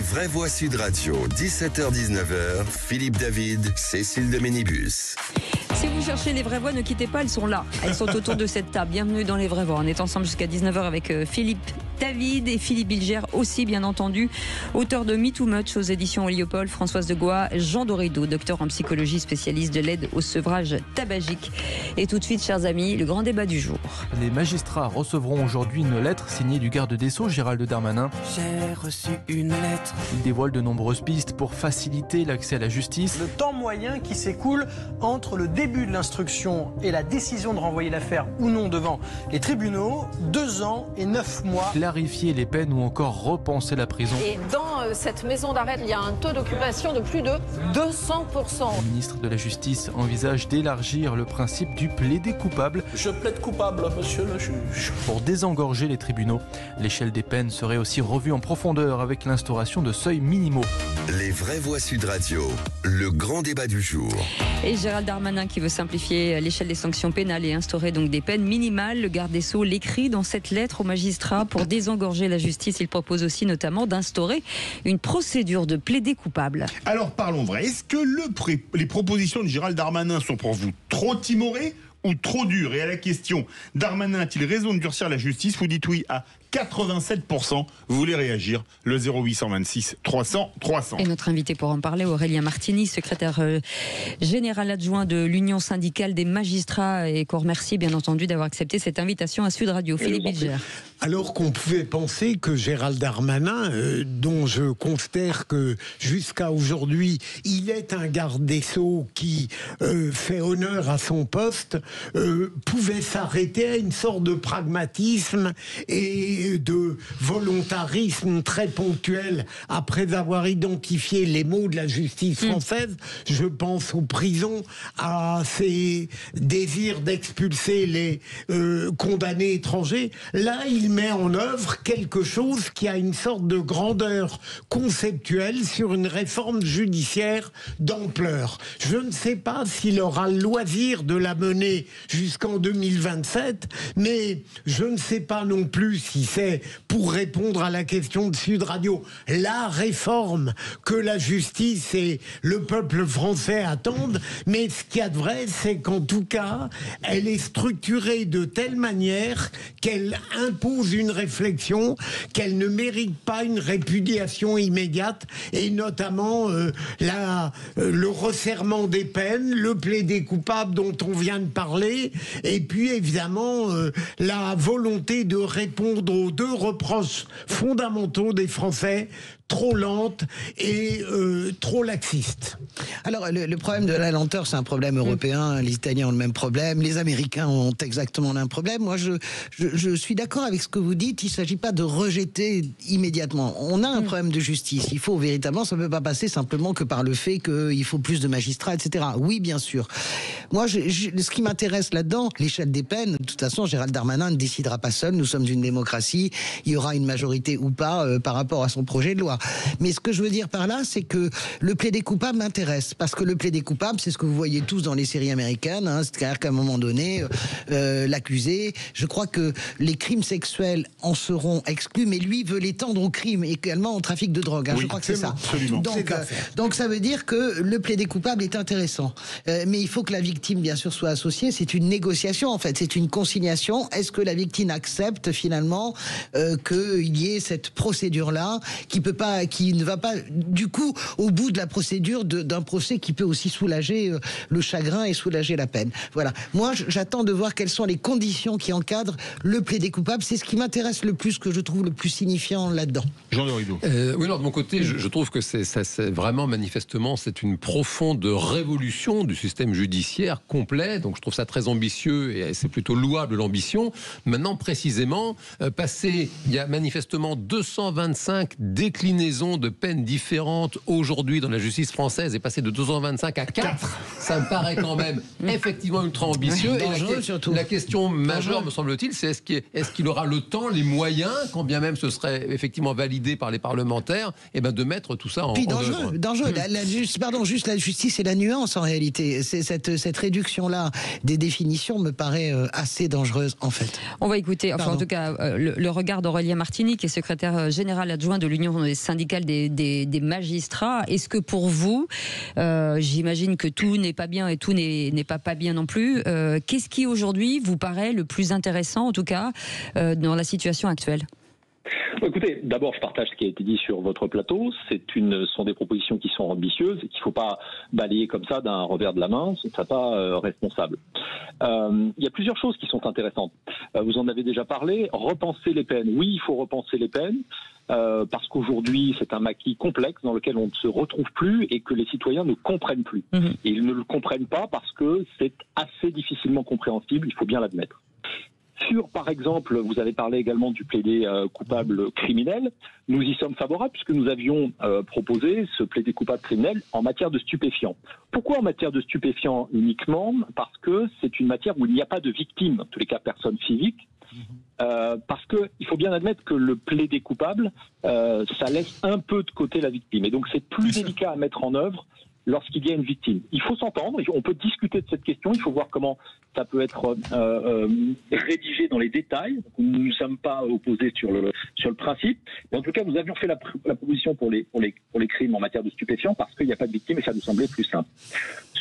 vraies voix Sud Radio, 17h-19h, Philippe David, Cécile de Ménibus. Si vous cherchez les vraies voix, ne quittez pas, elles sont là. Elles sont autour de cette table. Bienvenue dans les vraies voix. On est ensemble jusqu'à 19h avec Philippe David et Philippe Bilger aussi, bien entendu, auteur de Me Too Much aux éditions Héliopold, Françoise de Gois, Jean Dorido, docteur en psychologie, spécialiste de l'aide au sevrage tabagique. Et tout de suite, chers amis, le grand débat du jour. Les magistrats recevront aujourd'hui une lettre signée du garde des Sceaux, Gérald Darmanin. J'ai reçu une lettre. Il dévoile de nombreuses pistes pour faciliter l'accès à la justice. Le temps moyen qui s'écoule entre le début de l'instruction et la décision de renvoyer l'affaire ou non devant les tribunaux, 2 ans et 9 mois. Clarifier les peines ou encore repenser la prison. Et dans cette maison d'arrêt, il y a un taux d'occupation de plus de 200%. Le ministre de la Justice envisage d'élargir le principe du plaider coupable. Je plaide coupable, monsieur le juge. Pour désengorger les tribunaux, l'échelle des peines serait aussi revue en profondeur avec l'instauration de seuils minimaux. Les vraies voix Sud Radio, le grand débat du jour. Et Gérald Darmanin qui veut simplifier l'échelle des sanctions pénales et instaurer donc des peines minimales. Le garde des Sceaux l'écrit dans cette lettre aux magistrats. Pour désengorger la justice, il propose aussi notamment d'instaurer une procédure de plaider coupable. Alors parlons vrai. Est-ce que les propositions de Gérald Darmanin sont pour vous trop timorées ou trop dures? Et à la question, Darmanin a-t-il raison de durcir la justice? Vous dites oui à 87%. Vous voulez réagir? Le 0826 300 300. Et notre invité pour en parler, Aurélien Martini, secrétaire général adjoint de l'Union syndicale des magistrats, et qu'on remercie bien entendu d'avoir accepté cette invitation à Sud Radio. Philippe Bilger. Alors qu'on pouvait penser que Gérald Darmanin, dont je considère que jusqu'à aujourd'hui, il est un garde des Sceaux qui fait honneur à son poste, pouvait s'arrêter à une sorte de pragmatisme et de volontarisme très ponctuel après avoir identifié les maux de la justice française. Je pense aux prisons, à ces désirs d'expulser les condamnés étrangers. Là, il met en œuvre quelque chose qui a une sorte de grandeur conceptuelle sur une réforme judiciaire d'ampleur. Je ne sais pas s'il aura le loisir de la mener jusqu'en 2027, mais je ne sais pas non plus si c'est, pour répondre à la question de Sud Radio, la réforme que la justice et le peuple français attendent. Mais ce qu'il y a de vrai, c'est qu'en tout cas, elle est structurée de telle manière qu'elle impose une réflexion, qu'elle ne mérite pas une répudiation immédiate, et notamment le resserrement des peines, le plaider coupable dont on vient de parler, et puis évidemment la volonté de répondre aux 2 reproches fondamentaux des Français: trop lente et trop laxiste. Alors, le problème de la lenteur, c'est un problème européen. Les Italiens ont le même problème. Les Américains ont exactement le même problème. Moi, je suis d'accord avec ce que vous dites. Il ne s'agit pas de rejeter immédiatement. On a un problème de justice. Il faut véritablement, ça ne peut pas passer simplement que par le fait qu'il faut plus de magistrats, etc. Oui, bien sûr. Moi, ce qui m'intéresse là-dedans, l'échelle des peines, de toute façon, Gérald Darmanin ne décidera pas seul. Nous sommes une démocratie. Il y aura une majorité ou pas par rapport à son projet de loi. Mais ce que je veux dire par là, c'est que le plaider coupable m'intéresse. Parce que le plaider coupable, c'est ce que vous voyez tous dans les séries américaines. C'est-à-dire qu'à un moment donné, l'accusé, je crois que les crimes sexuels en seront exclus, mais lui veut l'étendre aux crimes, également au trafic de drogue. Oui, je crois que c'est ça. Absolument. Donc ça veut dire que le plaider coupable est intéressant. Mais il faut que la victime, bien sûr, soit associée. C'est une négociation, en fait. C'est une conciliation. Est-ce que la victime accepte, finalement, qu'il y ait cette procédure-là qui ne va pas, du coup, au bout de la procédure d'un procès qui peut aussi soulager le chagrin et soulager la peine. Voilà. Moi, j'attends de voir quelles sont les conditions qui encadrent le plaider coupable. C'est ce qui m'intéresse le plus, que je trouve le plus signifiant là-dedans. Jean Dorido. Oui, alors de mon côté, je trouve que c'est vraiment, manifestement, c'est une profonde révolution du système judiciaire complet. Donc, je trouve ça très ambitieux et c'est plutôt louable l'ambition. Maintenant, précisément, il y a manifestement 225 déclinaisons de peines différentes aujourd'hui dans la justice française, et passer de 225 à 4, ça me paraît quand même effectivement ultra ambitieux. Et la question majeure, me semble-t-il, c'est est-ce qu'il aura le temps, les moyens, quand bien même ce serait effectivement validé par les parlementaires, de mettre tout ça en œuvre. Dangereux. Juste la justice et la nuance, en réalité. C'est cette réduction-là des définitions me paraît assez dangereuse, en fait. On va écouter, en tout cas, le regard d'Aurélien Martini, qui est secrétaire général adjoint de l'Union syndicale des magistrats. Est-ce que pour vous, j'imagine que tout n'est pas bien et tout n'est pas bien non plus, qu'est-ce qui aujourd'hui vous paraît le plus intéressant, en tout cas, dans la situation actuelle ? Écoutez, d'abord, je partage ce qui a été dit sur votre plateau. Ce sont des propositions qui sont ambitieuses et qu'il ne faut pas balayer comme ça d'un revers de la main. Ce ne serait pas responsable. Il y a plusieurs choses qui sont intéressantes. Vous en avez déjà parlé. Repenser les peines. Oui, il faut repenser les peines. Parce qu'aujourd'hui, c'est un maquis complexe dans lequel on ne se retrouve plus et que les citoyens ne comprennent plus. Et ils ne le comprennent pas parce que c'est assez difficilement compréhensible, il faut bien l'admettre. Par exemple, vous avez parlé également du plaidé coupable criminel. Nous y sommes favorables puisque nous avions proposé ce plaidé coupable criminel en matière de stupéfiants. Pourquoi en matière de stupéfiants uniquement ? Parce que c'est une matière où il n'y a pas de victime, en tous les cas personne physique. Parce qu'il faut bien admettre que le plaidé coupable, ça laisse un peu de côté la victime. Et donc c'est plus délicat à mettre en œuvre lorsqu'il y a une victime. Il faut s'entendre, on peut discuter de cette question, il faut voir comment ça peut être rédigé dans les détails. Nous ne sommes pas opposés sur le principe, mais en tout cas nous avions fait la proposition pour les crimes en matière de stupéfiants parce qu'il n'y a pas de victime et ça nous semblait plus simple.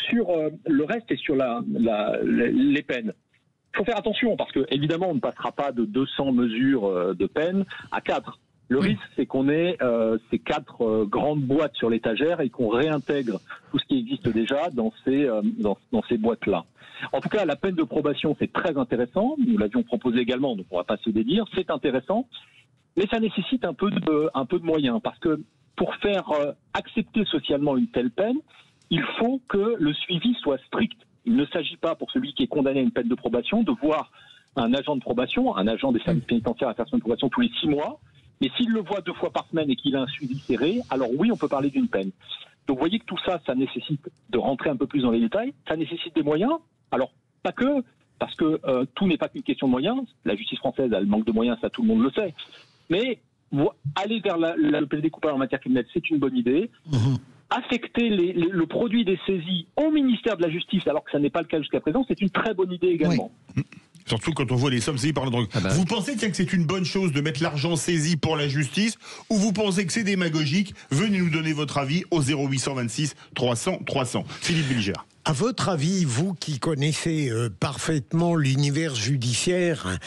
Sur le reste et sur les peines, il faut faire attention parce que évidemment on ne passera pas de 200 mesures de peine à 4. Le risque, c'est qu'on ait ces 4 grandes boîtes sur l'étagère et qu'on réintègre tout ce qui existe déjà dans ces boîtes-là. En tout cas, la peine de probation, c'est très intéressant. Nous l'avions proposé également, donc on ne va pas se dédire. C'est intéressant, mais ça nécessite un peu de moyens parce que pour faire accepter socialement une telle peine, il faut que le suivi soit strict. Il ne s'agit pas pour celui qui est condamné à une peine de probation de voir un agent de probation, un agent des services pénitentiaires à faire son probation tous les 6 mois. Mais s'il le voit 2 fois par semaine et qu'il a un suivi serré, alors oui, on peut parler d'une peine. Donc vous voyez que tout ça, ça nécessite de rentrer un peu plus dans les détails. Ça nécessite des moyens. Alors, pas que, parce que tout n'est pas qu'une question de moyens. La justice française, elle manque de moyens, ça tout le monde le sait. Mais aller vers le plaidé coupable en matière criminelle, c'est une bonne idée. Affecter le produit des saisies au ministère de la Justice, alors que ça n'est pas le cas jusqu'à présent, c'est une très bonne idée également. Oui. Surtout quand on voit les sommes saisies par la drogue. Vous pensez que c'est une bonne chose de mettre l'argent saisi pour la justice ou vous pensez que c'est démagogique ? Venez nous donner votre avis au 0826 300 300. Philippe Bilger. À votre avis, vous qui connaissez parfaitement l'univers judiciaire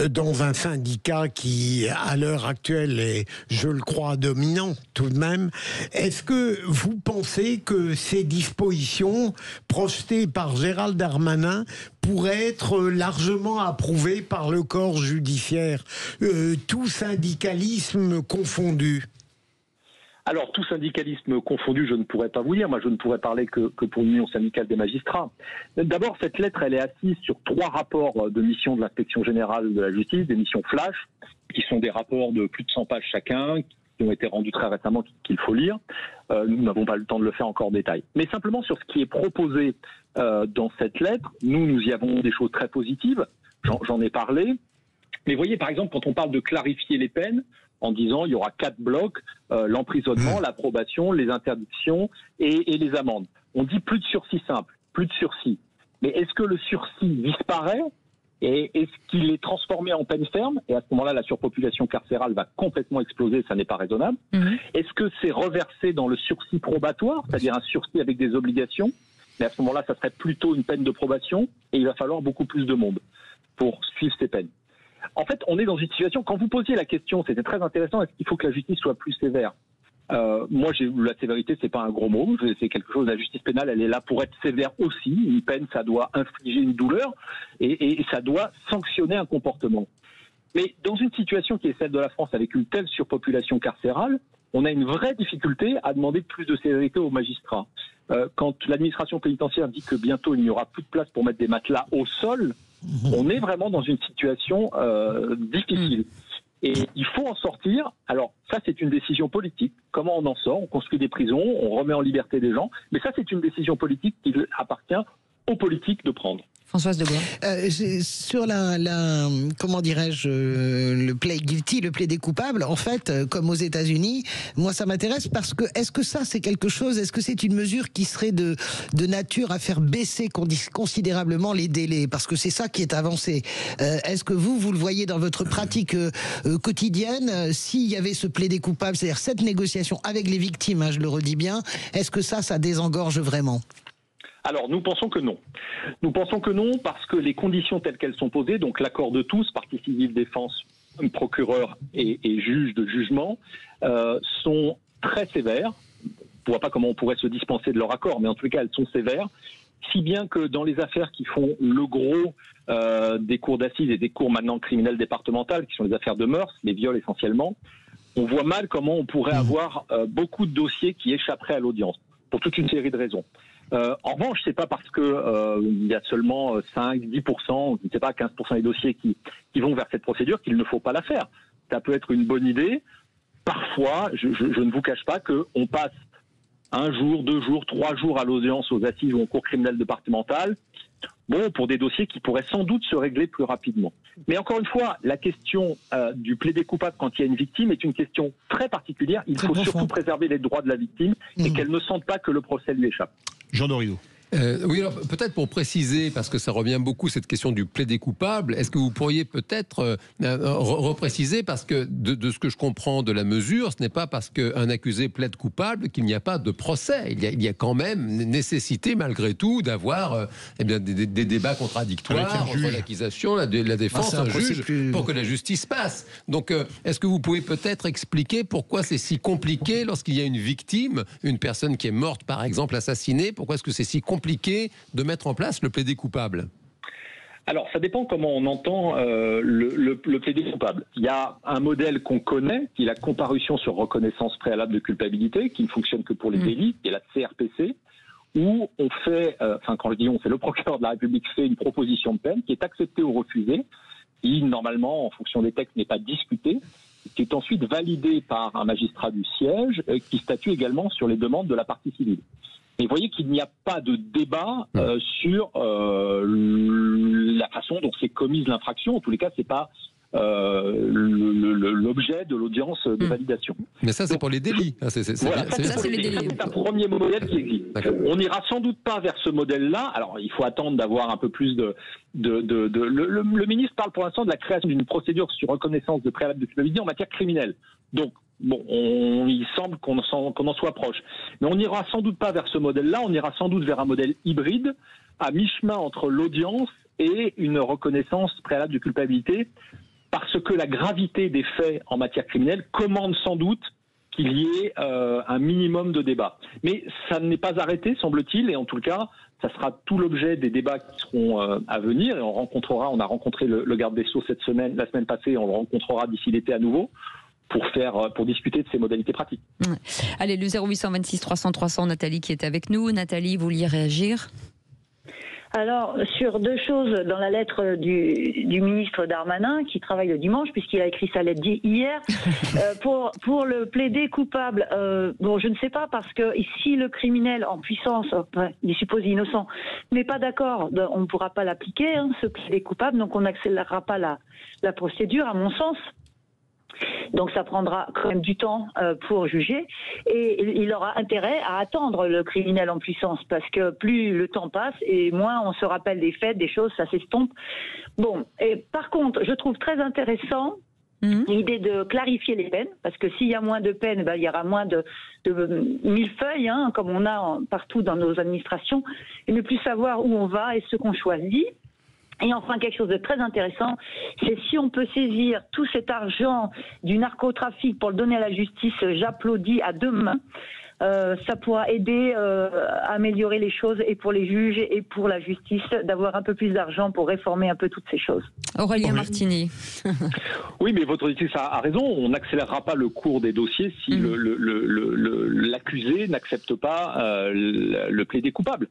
dans un syndicat qui, à l'heure actuelle, est, je le crois, dominant tout de même, est-ce que vous pensez que ces dispositions projetées par Gérald Darmanin pourraient être largement approuvées par le corps judiciaire, tout syndicalisme confondu ? Alors, tout syndicalisme confondu, je ne pourrais pas vous dire. Moi, je ne pourrais parler que pour l'Union syndicale des magistrats. D'abord, cette lettre, elle est assise sur 3 rapports de mission de l'Inspection générale de la justice, des missions flash, qui sont des rapports de plus de 100 pages chacun, qui ont été rendus très récemment, qu'il faut lire. Nous n'avons pas le temps de le faire encore en détail. Mais simplement sur ce qui est proposé dans cette lettre, nous y avons des choses très positives. J'en ai parlé. Mais voyez, par exemple, quand on parle de clarifier les peines, en disant il y aura 4 blocs, l'emprisonnement, la probation, les interdictions et les amendes. On dit plus de sursis simple, plus de sursis. Mais est-ce que le sursis disparaît et est-ce qu'il est transformé en peine ferme ? Et à ce moment-là, la surpopulation carcérale va complètement exploser, ça n'est pas raisonnable. Est-ce que c'est reversé dans le sursis probatoire, c'est-à-dire un sursis avec des obligations ? Mais à ce moment-là, ça serait plutôt une peine de probation et il va falloir beaucoup plus de monde pour suivre ces peines. En fait, on est dans une situation, quand vous posiez la question, c'était très intéressant, est-ce qu'il faut que la justice soit plus sévère ? Moi, la sévérité, c'est pas un gros mot, c'est quelque chose, la justice pénale, elle est là pour être sévère aussi. Une peine, ça doit infliger une douleur et ça doit sanctionner un comportement. Mais dans une situation qui est celle de la France avec une telle surpopulation carcérale, on a une vraie difficulté à demander plus de sévérité aux magistrats. Quand l'administration pénitentiaire dit que bientôt il n'y aura plus de place pour mettre des matelas au sol, on est vraiment dans une situation difficile. Et il faut en sortir. Alors ça, c'est une décision politique. Comment on en sort ? On construit des prisons, on remet en liberté des gens. Mais ça, c'est une décision politique qui appartient aux politiques de prendre. Françoise Degois. Sur comment dirais-je, le play guilty, le plaidé coupable, en fait, comme aux États-Unis, moi ça m'intéresse parce que est-ce que ça c'est quelque chose, est-ce que c'est une mesure qui serait de nature à faire baisser considérablement les délais, parce que c'est ça qui est avancé. Est-ce que vous le voyez dans votre pratique quotidienne, s'il y avait ce plaidé coupable, c'est-à-dire cette négociation avec les victimes, je le redis bien, est-ce que ça désengorge vraiment ? Alors, nous pensons que non. Nous pensons que non parce que les conditions telles qu'elles sont posées, donc l'accord de tous, partie civile, défense, procureur et juge de jugement, sont très sévères. On ne voit pas comment on pourrait se dispenser de leur accord, mais en tout cas, elles sont sévères. Si bien que dans les affaires qui font le gros des cours d'assises et des cours maintenant criminelles départementales, qui sont les affaires de mœurs, les viols essentiellement, on voit mal comment on pourrait avoir beaucoup de dossiers qui échapperaient à l'audience, pour toute une série de raisons. En revanche, c'est pas parce que il y a seulement 5, 10%, je ne sais pas, 15% des dossiers qui vont vers cette procédure qu'il ne faut pas la faire. Ça peut être une bonne idée. Parfois, je ne vous cache pas qu'on passe 1 jour, 2 jours, 3 jours à l'audience aux assises ou en cour criminelle départementale, pour des dossiers qui pourraient sans doute se régler plus rapidement. Mais encore une fois, la question du plaidé coupable quand il y a une victime est une question très particulière. Il faut surtout préserver les droits de la victime et qu'elle ne sente pas que le procès lui échappe. Jean Dorido. Oui, alors peut-être pour préciser, parce que ça revient beaucoup, cette question du plaidé coupable, est-ce que vous pourriez peut-être repréciser, parce que de ce que je comprends de la mesure, ce n'est pas parce qu'un accusé plaide coupable qu'il n'y a pas de procès. Il y a quand même nécessité, malgré tout, d'avoir des débats contradictoires entre l'accusation, la défense, un juge, pour que la justice passe. Donc, est-ce que vous pouvez peut-être expliquer pourquoi c'est si compliqué lorsqu'il y a une victime, une personne qui est morte, par exemple, assassinée, pourquoi est-ce que c'est si compliqué de mettre en place le plaidé coupable? Alors, ça dépend comment on entend le plaidé coupable. Il y a un modèle qu'on connaît, qui est la comparution sur reconnaissance préalable de culpabilité, qui ne fonctionne que pour les délits, qui est la CRPC, où on fait, quand je dis on, c'est le procureur de la République fait une proposition de peine qui est acceptée ou refusée, qui, normalement, en fonction des textes, n'est pas discutée, qui est ensuite validée par un magistrat du siège, qui statue également sur les demandes de la partie civile. Mais vous voyez qu'il n'y a pas de débat sur la façon dont c'est commise l'infraction. En tous les cas, c'est pas l'objet de l'audience de validation. Mais ça, c'est pour les délits. C'est les délits. C'est un premier modèle qui existe. On n'ira sans doute pas vers ce modèle-là. Alors, il faut attendre d'avoir un peu plus le ministre parle pour l'instant de la création d'une procédure sur reconnaissance de préalable de culpabilité en matière criminelle. Donc, il semble qu'on en soit proche. Mais on n'ira sans doute pas vers ce modèle-là, on ira sans doute vers un modèle hybride, à mi-chemin entre l'audience et une reconnaissance préalable de culpabilité, parce que la gravité des faits en matière criminelle commande sans doute qu'il y ait un minimum de débat. Mais ça n'est pas arrêté, semble-t-il, et en tout cas, ça sera tout l'objet des débats qui seront à venir, et on a rencontré le garde des Sceaux la semaine passée, on le rencontrera d'ici l'été à nouveau, pour discuter de ces modalités pratiques. Allez, le 0826 300 300, Nathalie qui est avec nous. Nathalie, vous vouliez réagir ? Alors, sur 2 choses dans la lettre du ministre Darmanin, qui travaille le dimanche, puisqu'il a écrit sa lettre hier, pour le plaider coupable, je ne sais pas, parce que si le criminel en puissance, il est supposé innocent, n'est pas d'accord, on ne pourra pas l'appliquer, ce plaider coupable, donc on n'accélérera pas la procédure, à mon sens. Donc ça prendra quand même du temps pour juger, et il aura intérêt à attendre le criminel en puissance, parce que plus le temps passe et moins on se rappelle des faits, des choses, ça s'estompe. Et par contre, je trouve très intéressant l'idée de clarifier les peines, parce que s'il y a moins de peines, il y aura moins de millefeuilles, comme on a partout dans nos administrations, et ne plus savoir où on va et ce qu'on choisit. Et enfin, quelque chose de très intéressant, c'est si on peut saisir tout cet argent du narcotrafic pour le donner à la justice, j'applaudis à 2 mains. Ça pourra aider à améliorer les choses, et pour les juges et pour la justice, d'avoir un peu plus d'argent pour réformer un peu toutes ces choses. Aurélien Martini. Oui, mais votre auditrice a raison, on n'accélérera pas le cours des dossiers si l'accusé n'accepte pas le plaidé coupable.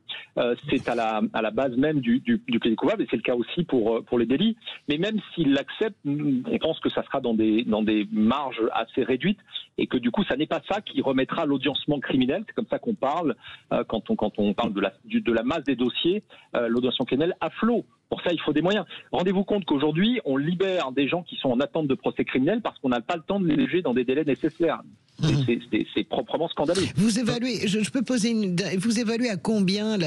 C'est à la base même du plaidé coupable, et c'est le cas aussi pour les délits. Mais même s'il l'accepte, on pense que ça sera dans des marges assez réduites, et que du coup, ça n'est pas ça qui remettra l'audiencement l'audition criminelle, c'est comme ça qu'on parle quand on parle de la masse des dossiers, l'audition criminelle à flot. Pour ça, il faut des moyens. Rendez-vous compte qu'aujourd'hui, on libère des gens qui sont en attente de procès criminel parce qu'on n'a pas le temps de les juger dans des délais nécessaires. C'est proprement scandaleux. Vous évaluez, je peux poser vous évaluez à combien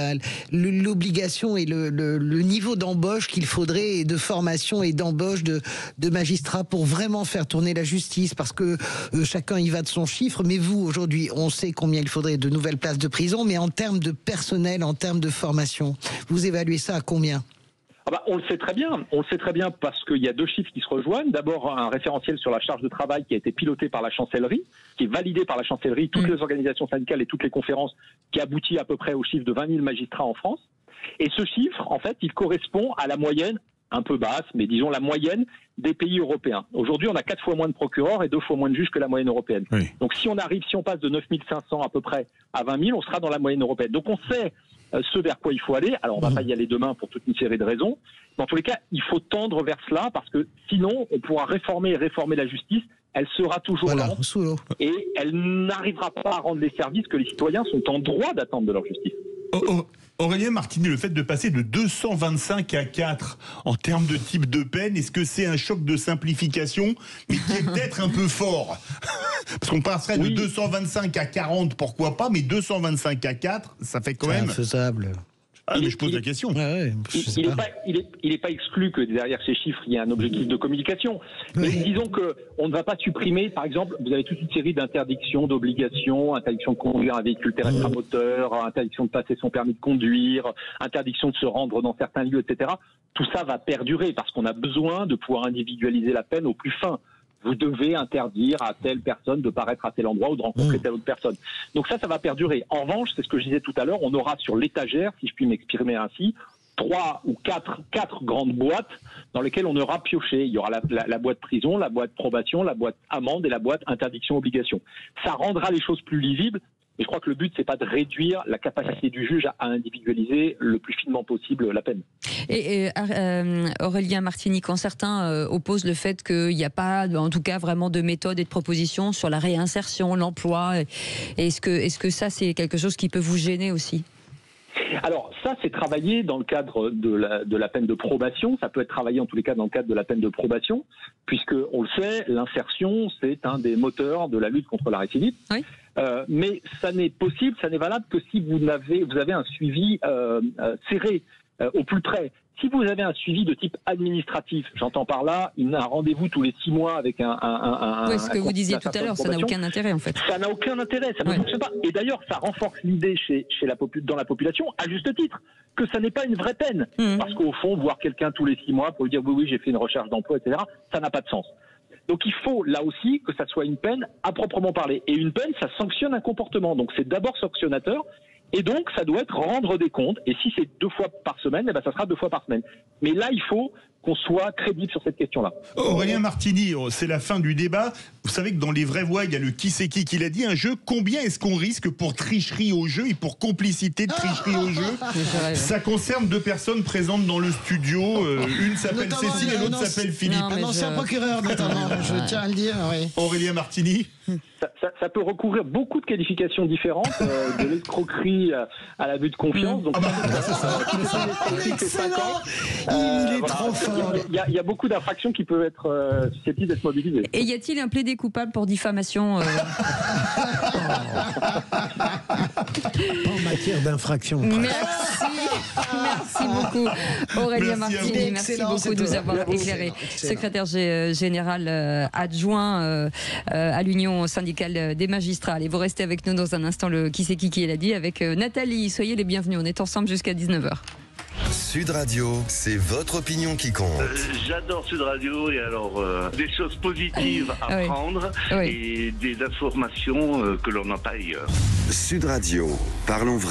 l'obligation et le niveau d'embauche qu'il faudrait, et de formation et d'embauche de magistrats pour vraiment faire tourner la justice, parce que chacun y va de son chiffre, mais vous, aujourd'hui, on sait combien il faudrait de nouvelles places de prison, mais en termes de personnel, en termes de formation, vous évaluez ça à combien ? On le sait très bien parce qu'il y a deux chiffres qui se rejoignent. D'abord, un référentiel sur la charge de travail qui a été piloté par la chancellerie, qui est validé par la chancellerie, toutes les organisations syndicales et toutes les conférences, qui aboutit à peu près au chiffre de 20 000 magistrats en France. Et ce chiffre, en fait, il correspond à la moyenne, un peu basse, mais disons la moyenne des pays européens. Aujourd'hui, on a 4 fois moins de procureurs et 2 fois moins de juges que la moyenne européenne. Oui. Donc si on passe de 9 500 à peu près à 20 000, on sera dans la moyenne européenne. Donc on sait ce vers quoi il faut aller. Alors on ne va pas y aller demain pour toute une série de raisons. Dans tous les cas, il faut tendre vers cela parce que sinon, on pourra réformer la justice. Elle sera toujours lente et elle n'arrivera pas à rendre les services que les citoyens sont en droit d'attendre de leur justice. Aurélien Martini, le fait de passer de 225 à 4 en termes de type de peine, est-ce que c'est un choc de simplification, mais qui est peut-être un peu fort? Parce qu'on passerait de 225 à 40, pourquoi pas, mais 225 à 4, ça fait quand même... C'est infaisable. Mais je pose la question. Il n'est pas exclu que derrière ces chiffres, il y ait un objectif de communication. Mais disons qu'on ne va pas supprimer, par exemple, vous avez toute une série d'interdictions, d'obligations, interdiction de conduire un véhicule terrestre à moteur, interdiction de passer son permis de conduire, interdiction de se rendre dans certains lieux, etc. Tout ça va perdurer parce qu'on a besoin de pouvoir individualiser la peine au plus fin. Vous devez interdire à telle personne de paraître à tel endroit ou de rencontrer telle autre personne. Donc ça va perdurer. En revanche, c'est ce que je disais tout à l'heure, on aura sur l'étagère, si je puis m'exprimer ainsi, 3 ou 4 grandes boîtes dans lesquelles on aura pioché. Il y aura la boîte prison, la boîte probation, la boîte amende et la boîte interdiction-obligation. Ça rendra les choses plus lisibles. Et je crois que le but, c'est pas de réduire la capacité du juge à individualiser le plus finement possible la peine. Et Aurélien Martini, quand certains opposent le fait qu'il n'y a pas, en tout cas, vraiment de méthode et de proposition sur la réinsertion, l'emploi, est-ce que ça, c'est quelque chose qui peut vous gêner aussi ? Alors ça, c'est travaillé dans le cadre de la peine de probation. Ça peut être travaillé en tous les cas dans le cadre de la peine de probation, puisque on le sait, l'insertion, c'est un des moteurs de la lutte contre la récidive. Oui. Mais ça n'est possible, ça n'est valable que si vous avez un suivi serré, au plus près. Si vous avez un suivi de type administratif, j'entends par là, un rendez-vous tous les 6 mois avec oui, ce que vous disiez tout à l'heure, ça n'a aucun intérêt en fait. Ça n'a aucun intérêt, ça ne fonctionne pas. Et d'ailleurs, ça renforce l'idée dans la population, à juste titre, que ça n'est pas une vraie peine. Parce qu'au fond, voir quelqu'un tous les 6 mois pour lui dire oui, j'ai fait une recherche d'emploi, etc., ça n'a pas de sens. Donc il faut là aussi que ça soit une peine à proprement parler. Et une peine, ça sanctionne un comportement. Donc c'est d'abord sanctionnateur. Et donc, ça doit être rendre des comptes. Et si c'est 2 fois par semaine, eh ben, ça sera 2 fois par semaine. Mais là, il faut qu'on soit crédible sur cette question-là. Aurélien Martini, c'est la fin du débat. Vous savez que dans les vraies voix, il y a le qui c'est qui l'a dit, un jeu. Combien est-ce qu'on risque pour tricherie au jeu et pour complicité de tricherie au jeu? Ça concerne 2 personnes présentes dans le studio. Une s'appelle Cécile et l'autre s'appelle Philippe. Un ancien procureur, notamment, je tiens à le dire. Oui. Aurélien Martini. Ça peut recouvrir beaucoup de qualifications différentes, de l'escroquerie à l'abus de confiance. Donc, excellent. Il est trop fort. Il y a beaucoup d'infractions qui peuvent être susceptibles d'être mobilisées. Et y a-t-il un plaidé coupable pour diffamation en matière d'infraction? Merci beaucoup Aurélien Martini, merci beaucoup de nous avoir éclairé. Secrétaire général adjoint à l'Union syndicale des magistrats. Allez, vous restez avec nous dans un instant, le qui c'est qui l'a dit avec Nathalie. Soyez les bienvenus, on est ensemble jusqu'à 19h. Sud Radio, c'est votre opinion qui compte. J'adore Sud Radio et alors des choses positives à prendre et des informations que l'on n'a pas ailleurs. Sud Radio, parlons vrai.